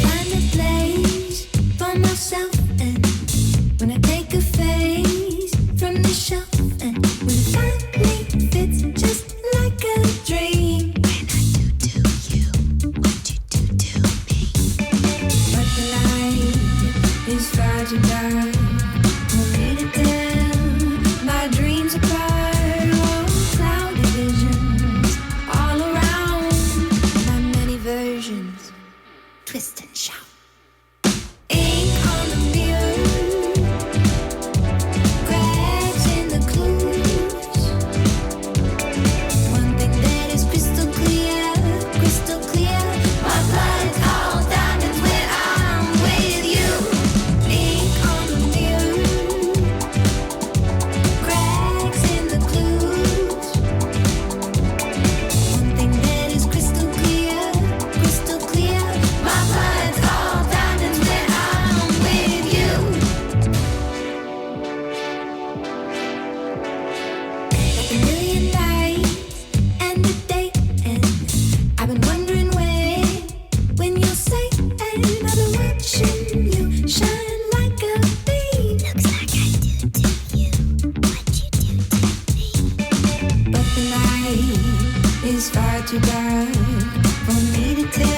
Find a place for myself, and when I take a face from the shelf, and when it finally fits just like a dream. When I do to you what you do to me. But the light is far too dark for me to tell my dreams apart. Oh, cloudy visions all around, my many versions twist and shout. Ink on the mirror, cracks in the clues. One thing that is crystal clear, crystal clear. My blood's all diamonds when I'm with you. Ink on the mirror, cracks in the clues. One thing that is crystal clear, crystal clear. My blood's all diamonds when I'm with you. Like a million nights and a day, and I've been wondering when you'll say, and I've been watching you shine like a beam. Looks like I do to you what you do to me. But the night is far too dark for me to tell